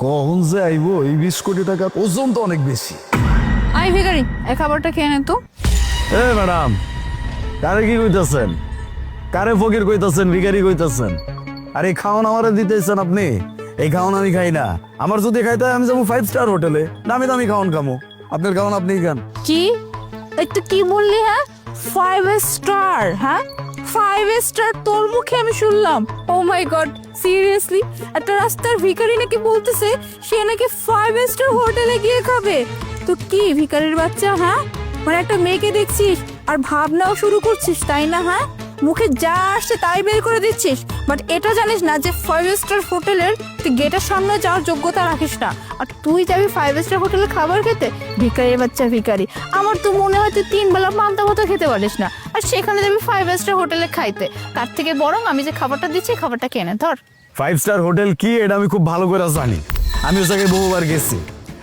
কখন যে আইবো এই 20 কোটি টাকা ওজন তো অনেক বেশি। আই ভিখারি এই খাবারটা খেয়ে নে তো। এ ম্যাডাম, কারে কি কইতাছেন? কারে ফকির কইতাছেন, ভিখারি কইতাছেন? আর এই খাওয়ান আমারে দিতেছেন আপনি? এই খাওয়ান আমি খাই না। আমার যদি খাইতে হয় আমি যাবো 5 স্টার হোটেলে, দামি দামি খাওয়ান খামো। আপনার খাওয়ান আপনিই খান। কি এই তো কি বললি? হ্যাঁ 5 স্টার? হ্যাঁ 5 স্টার তোর মুখে আমি শুনলাম। ও মাই গড, সিরিয়াসলি একটা রাস্তার ভিখারি নাকি বলতেছে সে নাকি 5 স্টার হোটেলে গিয়ে খাবে? তো কি ভিখারির বাচ্চা? হ্যাঁ মানে একটা মেয়েকে দেখছিস আর ভাবনাও শুরু করছিস, তাই না? হ্যাঁ মুখে যা আসছে তাই বের করে দিচ্ছিস, বাট এটা জানিস না যে 5 স্টার হোটেলের তুই গেটের সামনে যাওয়ার যোগ্যতা রাখিস না, আর তুই যাবি 5 স্টার হোটেলে খাবার খেতে? ভিখারির বাচ্চা ভিখারি। আমার তো মনে হয় তুই 3 বেলা পান্তা ভাতও খেতে পারিস না, আর সেখানে যাবি 5 স্টার হোটেলে খাইতে। তার থেকে বরং আমি যে খাবারটা দিচ্ছি খাবারটা কেনে ধর। 5 স্টার হোটেল কি এটা আমি খুব ভালো করে জানি, আমি ও জায়গায় বহুবার গেছি।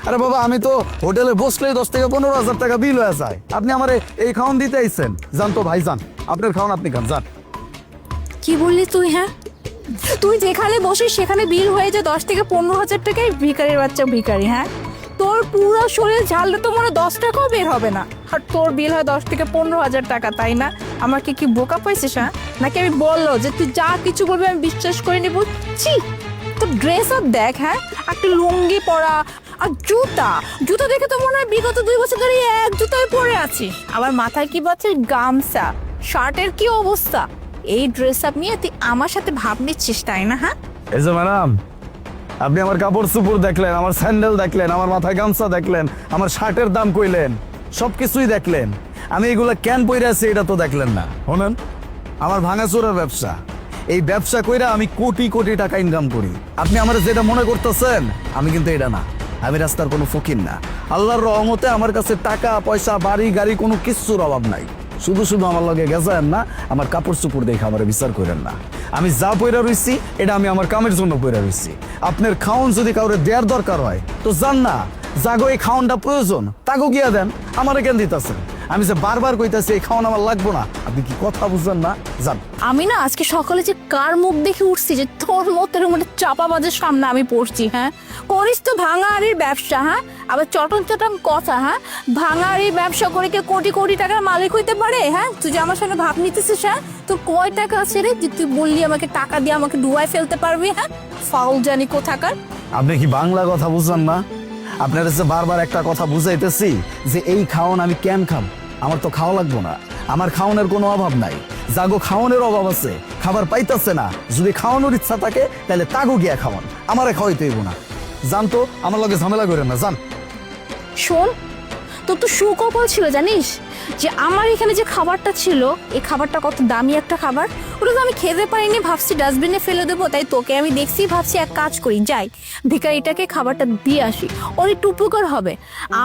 আরে বাবা, আমি তো হোটেলে বসলেই 10 থেকে 15,000 টাকা বিল হয়ে যায়। আপনি আমারে এই খাওয়ান দিতে আইছেন? জান তো ভাই, জান আপনার খাওয়ান আপনি খান, জান। কি বললি তুই? হ্যাঁ তুই যেখানে বসিস সেখানে বিল হয়ে যায় 10 থেকে 15,000 টাকায়। ভিখারির বাচ্চা ভিখারি। হ্যাঁ তোর পুরো শরীর ঝাললে তো মনে 10 টাকাও বের হবে না, আর তোর বিল হয় 10 থেকে 15,000 টাকা, তাই না? আমাকে কি বোকা পাইছিস? হ্যাঁ নাকি আমি বললো যে তুই যা কিছু বলবি আমি বিশ্বাস করে নেব? ছি, তো ড্রেস আপ দেখ। হ্যাঁ একটা লুঙ্গি পরা আর জুতা, জুতা দেখে তো মনে হয় বিগত 2 বছর ধরে এক জুতায় পরে আছিস। আবার মাথায় কি বাচ্চার গামছা, শার্টের কি অবস্থা? এই ড্রেস আপ নিয়ে তুই আমার সাথে ভাব নিচ্ছিস, তাই না? হ্যাঁ এই যে ম্যাডাম, আপনি আমার কাপড় চোপড় দেখলেন, আমার স্যান্ডেল দেখলেন, আমার মাথায় গামছা দেখলেন, আমার শার্টের দাম কইলেন, সবকিছুই দেখলেন। আমি এগুলা কেন পইরা আছি এটা তো দেখলেন না। শোনেন, আমার ভাঙাচোরার ব্যবসা, এই ব্যবসা কইরা আমি কোটি কোটি টাকা ইনকাম করি। আপনি আমার যেটা মনে করতেছেন আমি কিন্তু এটা না। আমি রাস্তার কোনো ফকির না। আল্লাহর রহমতে আমার কাছে টাকা পয়সা বাড়ি গাড়ি কোনো কিছুর অভাব নাই। শুধু শুধু আমার লগে গেছেন না, আমার কাপড় চোপড় দেখে আমার বিচার করেন না। আমি যা পইরা রইছি এটা আমি আমার কামের জন্য পইরা রইছি। আপনার খাওন যদি কাউরে দেওয়ার দরকার হয় তো জান না, জাগো এই খাওনটা প্রয়োজন তাগো গিয়া দেন, আমারে কেন দিতেছেন? আমি যে বারবার কইতাছি এই খাওন আমার লাগবো না, আপনি কি কথা বুঝছেন না? জান, আমি না আজকে সকালে যে কার মুখ দেখে উঠছি যে তোর মতের মধ্যে চাপাবাজের সামনে আমি পড়ছি। হ্যাঁ করিস তো ভাঙাড়ির ব্যবসা। হ্যাঁ আবার চটন চটন কথা। হ্যাঁ ভাঙাড়ির ব্যবসা করে কেউ কোটি কোটি টাকার মালিক হইতে পারে? হ্যাঁ তুই যে আমার সঙ্গে ভাব নিতেছিস, হ্যাঁ তোর কয় টাকা আছে রে যে তুই বললি আমাকে টাকা দিয়ে আমাকে ডুবাই ফেলতে পারবি? হ্যাঁ ফাউল জানি কোথাকার। আপনি কি বাংলা কথা বুঝছেন না? আপনার কাছে বারবার একটা কথা বুঝাইতেছি যে এই খাওন আমি কেন খাম। আমার তো খাওয়া লাগবো না, আমার খাওনের কোনো অভাব নাই। জাগো খাওনের অভাব আছে, খাবার পাইতেছে না, যদি খাওয়ানোর ইচ্ছা থাকে তাহলে তাগো গিয়া খাওয়ান, আমারে খাওয়াইতে হইব না। জান তো, আমার লগে ঝামেলা করেন না, জান। শোন, তোর তো সুকৌশল ছিল জানিস যে আমার এখানে যে খাবারটা ছিল এই খাবারটা কত দামি একটা খাবার, ওটা তো আমি খেতে পারিনি, ভাবছি ডাস্টবিনে ফেলে দেবো। তাই তোকে আমি দেখছি, ভাবছি এক কাজ করি, যাই ভিখারিটাকে খাবারটা দিয়ে আসি, ওর একটু উপকার হবে।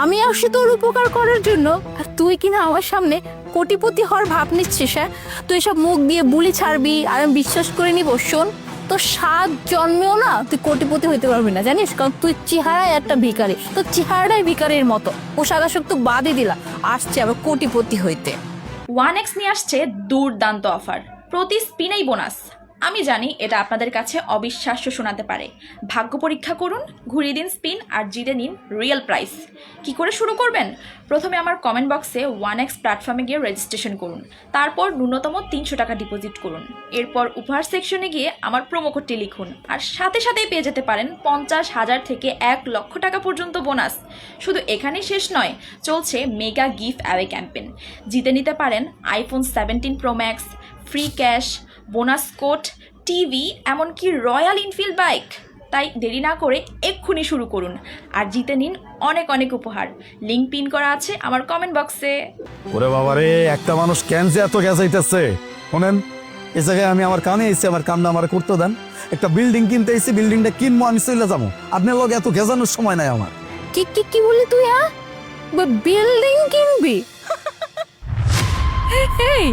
আমি আসছি তোর উপকার করার জন্য, আর তুই কিনা আমার সামনে কোটিপতি হওয়ার ভাব নিচ্ছিস। হ্যাঁ তুই সব মুখ দিয়ে বুলি ছাড়বি আর আমি বিশ্বাস করে নিব। শোন, তোর 7 জন্মেও না তুই কোটিপতি হইতে পারবি না জানিস, কারণ তুই চেহারায় একটা ভিখারি, তোর চেহারাটাই ভিখারির মতো। পোশাক আশাক তো বাদই দিলা, আসছে আবার কোটিপতি হইতে। 1x নিয়ে আসছে দুর্দান্ত অফার, প্রতি স্পিনেই বোনাস। আমি জানি এটা আপনাদের কাছে অবিশ্বাস্য শোনাতে পারে। ভাগ্য পরীক্ষা করুন, ঘুরিয়ে দিন স্পিন আর জিতে নিন রিয়েল প্রাইস। কি করে শুরু করবেন? প্রথমে আমার কমেন্ট বক্সে 1x প্ল্যাটফর্মে গিয়ে রেজিস্ট্রেশন করুন, তারপর ন্যূনতম 300 টাকা ডিপোজিট করুন। এরপর উপহার সেকশনে গিয়ে আমার প্রোমো কোডটি লিখুন, আর সাথে সাথেই পেয়ে যেতে পারেন 50,000 থেকে 1 লক্ষ টাকা পর্যন্ত বোনাস। শুধু এখানেই শেষ নয়, চলছে মেগা গিফট অ্যাওয়ে ক্যাম্পেইন। জিতে নিতে পারেন iPhone 17 pro max, free cash, bonus code, TV, এমনকি রয়্যাল এনফিল্ড বাইক। তাই দেরি না করে এক্ষুনি শুরু করুন আর জিতে নিন অনেক অনেক উপহার। লিঙ্ক পিন করা আছে আমার কমেন্ট বক্সে। ওরে বাবা রে, একটা মানুষ কেন যে এত গেজাইতেছে? শোনেন, এই জায়গায় আমি আমার কানে এসেছি, আমার কামটা আমার করতে দেন। একটা বিল্ডিং কিনতে এসেছি, বিল্ডিংটা কিনবো, আমি চলে যাবো। আপনার লগে এত গেজানোর সময় নাই আমার। কি কি কি বললি তুই? হ্যাঁ বিল্ডিং কিনবি? এই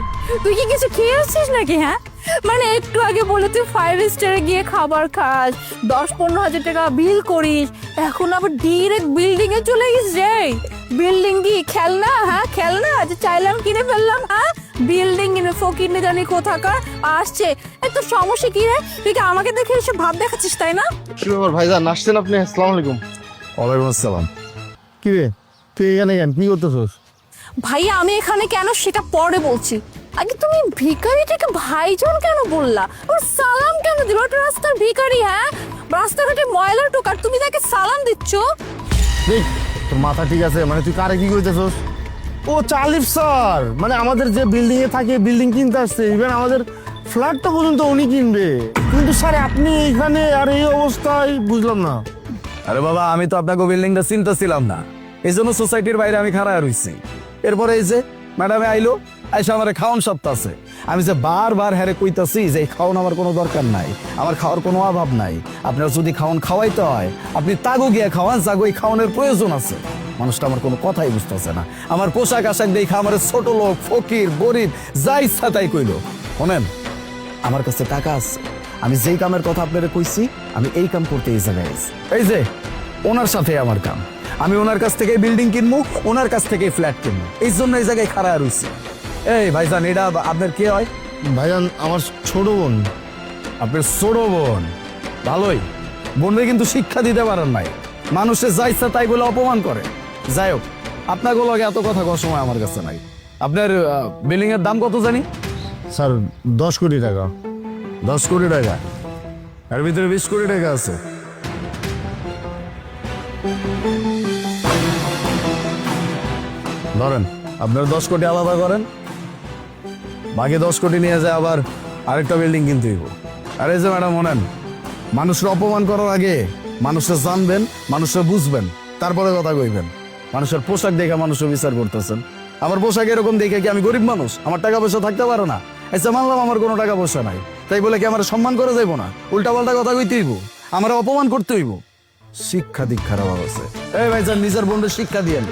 তুই কি কিছু খেয়ে আসছিস নাকি? হ্যাঁ মানে একটু আগে বলে তুই 5 স্টারে গিয়ে খাবার খাস, 10-15 হাজার টাকা বিল করিস, এখন আবার ডিরেক্ট বিল্ডিং এ চলে গেছিস রে। বিল্ডিং কি খেলনা? হ্যাঁ খেলনা যে চাইলাম কিনে ফেললাম? হ্যাঁ বিল্ডিং কিনে ফকিরনি জানি কোথাকার আসছে। এত সমস্যা কি রে? তুই কি আমাকে দেখে এসে ভাব দেখাচ্ছিস তাই না? কি ব্যাপার ভাইজান, আসছেন আপনি? আসসালামু আলাইকুম। ওয়ালাইকুম আসসালাম। কি রে, তুই এখানে কেন, কি করতেছস? ভাইয়া আমি এখানে কেন সেটা পরে বলছি, আগে তুমি ভিখারিটাকে ভাইজান কেন বললা? ওর সালাম কেন দিল? ওটা রাস্তার ভিখারি, হ্যাঁ রাস্তাঘাটে ময়লা টোকার, তুমি তাকে সালাম দিচ্ছ? দেখ, তোর মাথা ঠিক আছে? মানে তুই কারে কি করতেছস? ও চালিফ স্যার, মানে আমাদের যে বিল্ডিং এ থাকে, বিল্ডিং কিনতে আসছে, ইভেন আমাদের ফ্ল্যাটটা পর্যন্ত উনি কিনবে। কিন্তু স্যার আপনি এইখানে আর এই অবস্থায়, বুঝলাম না। আরে বাবা, আমি তো আপনাকে বিল্ডিংটা চিনতেছিলাম না, এই জন্য সোসাইটির বাইরে আমি খাড়া রইছি। এরপরে এই যে ম্যাডামে আইলো, আইসা আমার খাওয়ান সপ্তাহ আছে। আমি যে বারবার হ্যারে কইতাছি যে এই খাওয়ান আমার কোনো দরকার নাই, আমার খাওয়ার কোনো অভাব নাই। আপনার যদি খাওয়ান খাওয়াইতে হয় আপনি তাগো গিয়ে খাওয়ান, যাগো এই খাওয়ানোর প্রয়োজন আছে। মানুষটা আমার কোনো কথাই বুঝতেছে না। আমার পোশাক আশাক দেখা আমার ছোট লোক, ফকির, গরিব, যা ইচ্ছা তাই কইলো। শোনেন, আমার কাছে টাকা আছে, আমি যেই কামের কথা আপনারা কইছি আমি এই কাম করতে এই জায়গায় আছি। এই যে ওনার সাথে আমার কাম, আমি ওনার কাছ থেকে বিল্ডিং কিনবো, ওনার কাছ থেকে ফ্ল্যাট কিনবো, এই জন্য এই জায়গায় খাড়া রইছি। এই ভাইজান, এটা আপনার কে হয়? ভাইজান আমার ছোট বোন। আপনার ছোট বোন? ভালোই, বোনরে কিন্তু শিক্ষা দিতে পারেন নাই, মানুষের যা ইচ্ছা তাই বলে অপমান করে। যাই হোক, আপনার লগে এত কথা কওয়ার সময় আমার কাছে নাই। আপনার বিল্ডিং এর দাম কত জানি? স্যার 10 কোটি টাকা। 10 কোটি টাকা? এর ভিতরে 20 কোটি টাকা আছে। ধরেন, আপনার 10 কোটি আলাদা করেন, বাকি 10 কোটি নিয়ে যায় আবার আরেকটা বিল্ডিং কিনতে হইব। আর এই যে ম্যাডাম, শোনেন, মানুষের অপমান করার আগে মানুষের জানবেন, মানুষের বুঝবেন, তারপরে কথা কইবেন। মানুষের পোশাক দেখে মানুষের বিচার করতেছেন। আমার পোশাক এরকম দেখে কি আমি গরিব মানুষ? আমার টাকা পয়সা থাকতে পারে না? আচ্ছা মানলাম আমার কোনো টাকা পয়সা নাই, তাই বলে কি আমার সম্মান করে যাইব না? উল্টা পাল্টা কথা কইতে হইব, আমার অপমান করতে হইব? শিক্ষা দীক্ষার অভাব আছে। এই ভাইজান, নিজের বোনদের শিক্ষা দিয়েন।